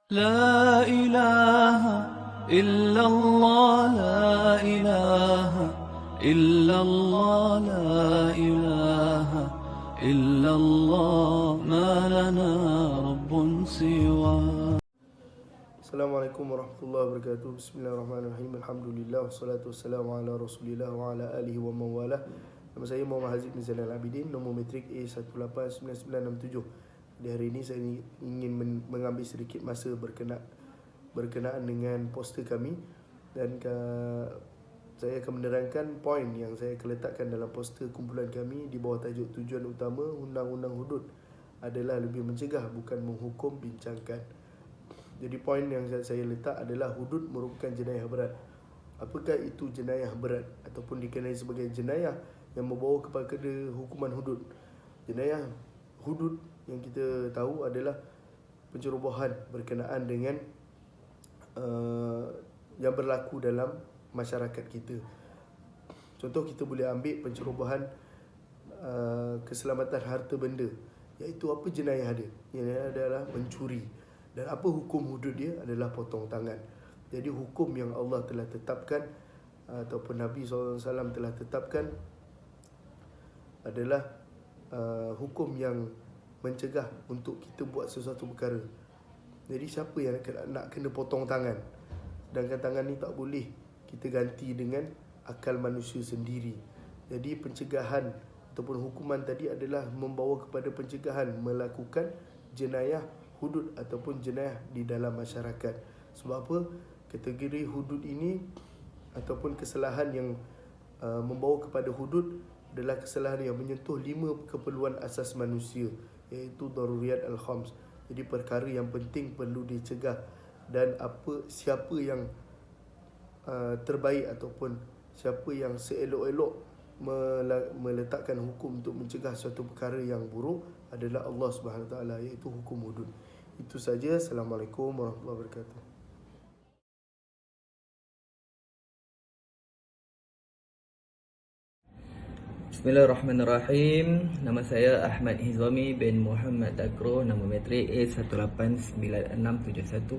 لا إله إلا الله لا إله إلا الله لا إله إلا الله ما لنا رب سوى. Assalamualaikum warahmatullahi wabarakatuh. Bismillahirrahmanirrahim. Alhamdulillah wassalatu wassalamu ala Rasulillah wa ala alihi wa mawala. Nama saya Muhammad Hazib bin Zainal Abidin, nombor metrik A189967. Di hari ini saya ingin mengambil sedikit masa berkenaan dengan poster kami dan saya akan menerangkan poin yang saya akan letakkan dalam poster kumpulan kami di bawah tajuk tujuan utama Undang-Undang Hudud adalah lebih mencegah bukan menghukum. Bincangkan. Jadi poin yang saya letak adalah hudud merupakan jenayah berat. Apakah itu jenayah berat ataupun dikenali sebagai jenayah yang membawa kepada hukuman hudud? Jenayah hudud yang kita tahu adalah pencerobohan berkenaan dengan yang berlaku dalam masyarakat kita. Contoh, kita boleh ambil pencerobohan keselamatan harta benda, iaitu apa jenayah dia? Jenayah adalah mencuri. Dan apa hukum hudud dia? Adalah potong tangan. Jadi hukum yang Allah telah tetapkan ataupun Nabi SAW telah tetapkan adalah hukum yang mencegah untuk kita buat sesuatu perkara. Jadi siapa yang nak kena potong tangan? Sedangkan tangan ni tak boleh kita ganti dengan akal manusia sendiri. Jadi pencegahan ataupun hukuman tadi adalah membawa kepada pencegahan melakukan jenayah hudud ataupun jenayah di dalam masyarakat. Sebab apa? Kategori hudud ini ataupun kesalahan yang membawa kepada hudud adalah kesalahan yang menyentuh 5 keperluan asas manusia, iaitu daruriyat al-khams. Jadi perkara yang penting perlu dicegah. Dan siapa yang terbaik ataupun siapa yang seelok-elok meletakkan hukum untuk mencegah suatu perkara yang buruk adalah Allah Subhanahu Wa Taala, iaitu hukum hudud. Itu saja. Assalamualaikum warahmatullahi wabarakatuh. Bismillahirrahmanirrahim. Nama saya Ahmad Hizami bin Muhammad Dakro, nombor metrik A189671.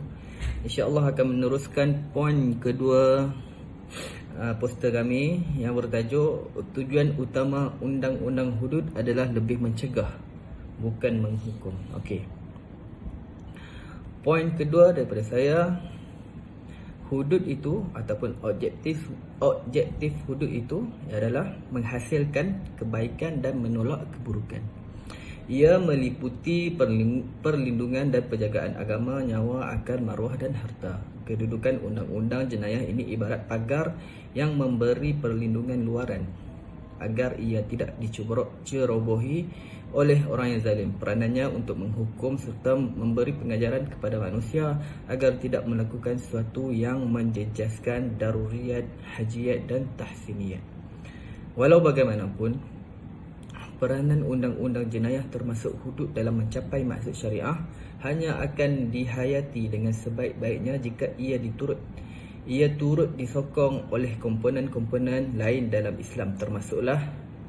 InsyaAllah akan meneruskan poin kedua poster kami yang bertajuk tujuan utama Undang-Undang Hudud adalah lebih mencegah bukan menghukum. Okey. Poin kedua daripada saya, hudud itu ataupun objektif hudud itu adalah menghasilkan kebaikan dan menolak keburukan. Ia meliputi perlindungan dan penjagaan agama, nyawa, akal, maruah dan harta. Kedudukan undang-undang jenayah ini ibarat pagar yang memberi perlindungan luaran agar ia tidak dicerobohi oleh orang yang zalim. Peranannya untuk menghukum serta memberi pengajaran kepada manusia agar tidak melakukan sesuatu yang menjejaskan daruriyat, hajiyat dan tahsiniyat. Walau bagaimanapun, peranan undang-undang jenayah termasuk hudud dalam mencapai maksud syariah hanya akan dihayati dengan sebaik-baiknya jika ia turut disokong oleh komponen-komponen lain dalam Islam, termasuklah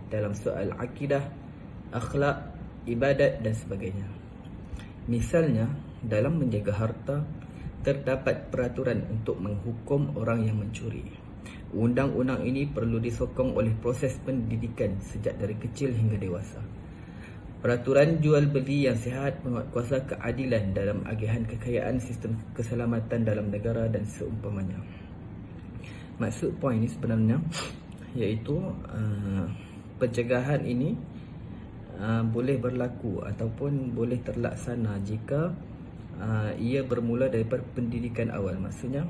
dalam soal akidah, akhlak, ibadat dan sebagainya. Misalnya, dalam menjaga harta, terdapat peraturan untuk menghukum orang yang mencuri. Undang-undang ini perlu disokong oleh proses pendidikan sejak dari kecil hingga dewasa. Peraturan jual beli yang sihat, penguatkuasa keadilan dalam agihan kekayaan, sistem keselamatan dalam negara dan seumpamanya. Maksud poin ini sebenarnya iaitu pencegahan ini boleh berlaku ataupun boleh terlaksana jika ia bermula daripada pendidikan awal. Maksudnya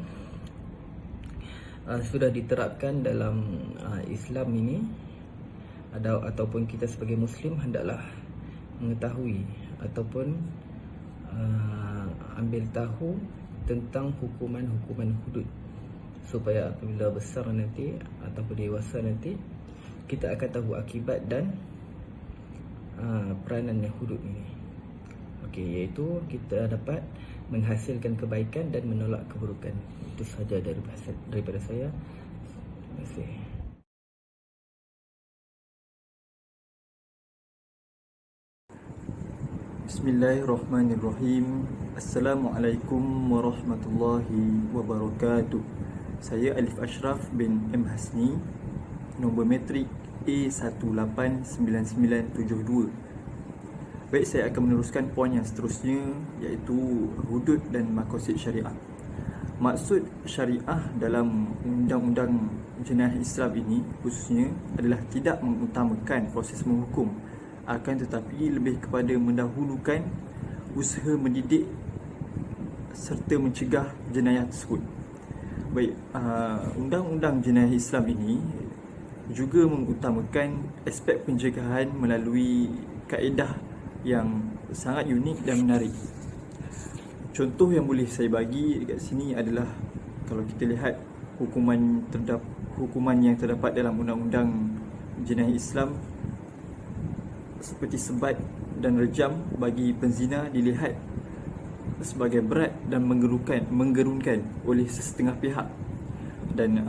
sudah diterapkan dalam Islam ini ataupun kita sebagai Muslim hendaklah mengetahui ataupun ambil tahu tentang hukuman-hukuman hudud, supaya apabila besar nanti ataupun dewasa nanti kita akan tahu akibat dan peranan yang hudud ini. Okey, iaitu kita dapat menghasilkan kebaikan dan menolak keburukan. Itu sahaja daripada saya. Terima kasih. Bismillahirrahmanirrahim. Assalamualaikum warahmatullahi wabarakatuh. Saya Alif Ashraf bin M. Hasni, nombor metrik A189972. Baik, saya akan meneruskan poin yang seterusnya, iaitu hudud dan maqasid syariah. Maksud syariah dalam undang-undang jenayah Islam ini khususnya adalah tidak mengutamakan proses menghukum, akan tetapi lebih kepada mendahulukan usaha mendidik serta mencegah jenayah tersebut. Baik, undang-undang jenayah Islam ini juga mengutamakan aspek pencegahan melalui kaedah yang sangat unik dan menarik. Contoh yang boleh saya bagi dekat sini adalah kalau kita lihat hukuman yang terdapat dalam undang-undang jenayah Islam seperti sebat dan rejam bagi penzina dilihat sebagai berat dan menggerunkan oleh sesetengah pihak, dan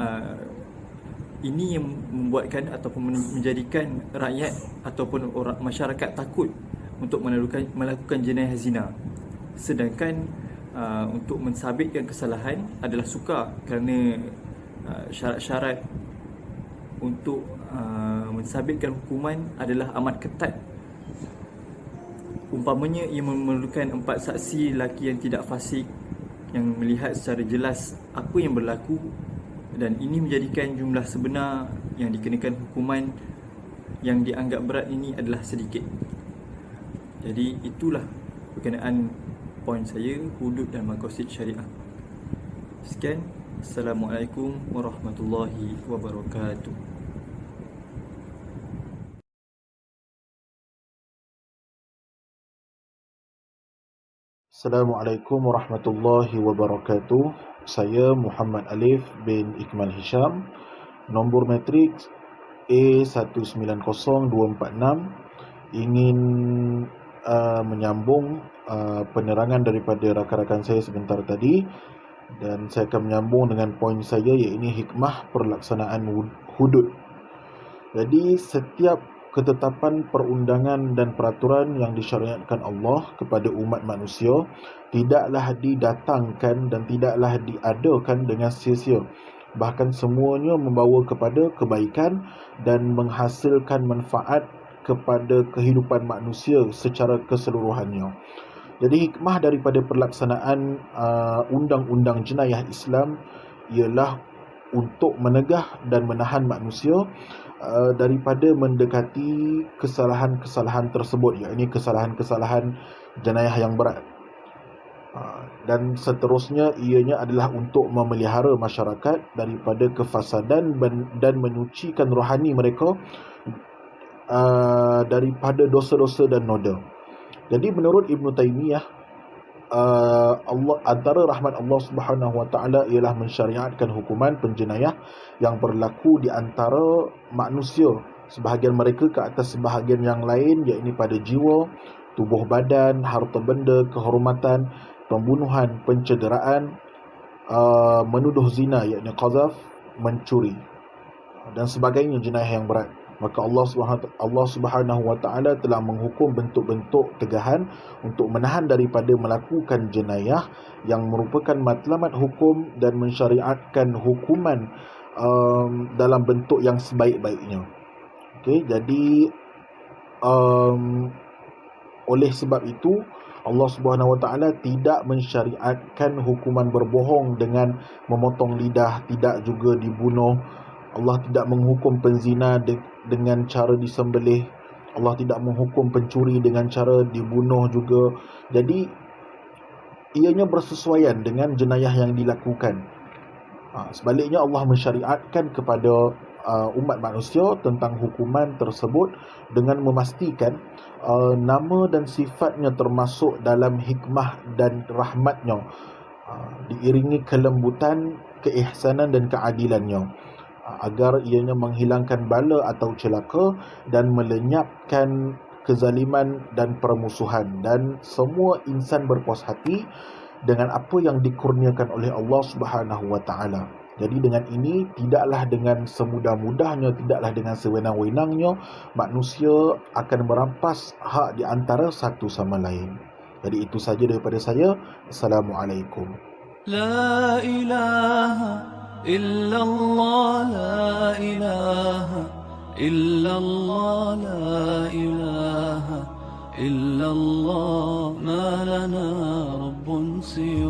ini yang membuatkan ataupun menjadikan rakyat ataupun orang masyarakat takut untuk melakukan jenayah zina. Sedangkan untuk mensabitkan kesalahan adalah sukar kerana syarat-syarat untuk mensabitkan hukuman adalah amat ketat. Umpamanya ia memerlukan 4 saksi lelaki yang tidak fasik yang melihat secara jelas apa yang berlaku, dan ini menjadikan jumlah sebenar yang dikenakan hukuman yang dianggap berat ini adalah sedikit. Jadi itulah berkenaan poin saya, hudud dan maqasid syariah. Sekian. Assalamualaikum warahmatullahi wabarakatuh. Assalamualaikum warahmatullahi wabarakatuh. Saya Muhammad Alif bin Ikmal Hisham, nombor metrik A190246, ingin menyambung penerangan daripada rakan-rakan saya sebentar tadi, dan saya akan menyambung dengan poin saya, iaitu hikmah perlaksanaan hudud. Jadi setiap ketetapan perundangan dan peraturan yang disyariatkan Allah kepada umat manusia tidaklah didatangkan dan tidaklah diadakan dengan sia-sia. Bahkan semuanya membawa kepada kebaikan dan menghasilkan manfaat kepada kehidupan manusia secara keseluruhannya. Jadi hikmah daripada pelaksanaan undang-undang jenayah Islam ialah untuk menegah dan menahan manusia daripada mendekati kesalahan-kesalahan tersebut, iaitu kesalahan-kesalahan jenayah yang berat. Dan seterusnya ianya adalah untuk memelihara masyarakat daripada kefasadan dan menyucikan rohani mereka daripada dosa-dosa dan noda. Jadi menurut Ibn Taymiyah, antara rahmat Allah Subhanahu Wa Taala ialah mensyariatkan hukuman penjenayah yang berlaku di antara manusia, sebahagian mereka ke atas sebahagian yang lain, iaitu pada jiwa, tubuh badan, harta benda, kehormatan, pembunuhan, pencederaan, menuduh zina iaitu qazaf, mencuri dan sebagainya jenayah yang berat. Maka Allah Subhanahu Wa Taala telah menghukum bentuk-bentuk tegahan untuk menahan daripada melakukan jenayah yang merupakan matlamat hukum dan mensyariatkan hukuman dalam bentuk yang sebaik-baiknya. Okey, jadi oleh sebab itu Allah Subhanahu Wa Taala tidak mensyariatkan hukuman berbohong dengan memotong lidah, tidak juga dibunuh. Allah tidak menghukum penzina dengan cara disembelih. Allah tidak menghukum pencuri dengan cara dibunuh juga. Jadi ianya bersesuaian dengan jenayah yang dilakukan. Sebaliknya Allah mensyariatkan kepada umat manusia tentang hukuman tersebut dengan memastikan nama dan sifatnya termasuk dalam hikmah dan rahmatnya, diiringi kelembutan, keihsanan dan keadilannya, agar ianya menghilangkan bala atau celaka dan melenyapkan kezaliman dan permusuhan, dan semua insan berpuas hati dengan apa yang dikurniakan oleh Allah Subhanahu Wa Taala. Jadi dengan ini, tidaklah dengan semudah-mudahnya, tidaklah dengan sewenang-wenangnya, manusia akan merampas hak di antara satu sama lain. Jadi itu saja daripada saya. Assalamualaikum. لا إله إلا الله لا إله إلا الله لا إله إلا الله ما لنا رب سوى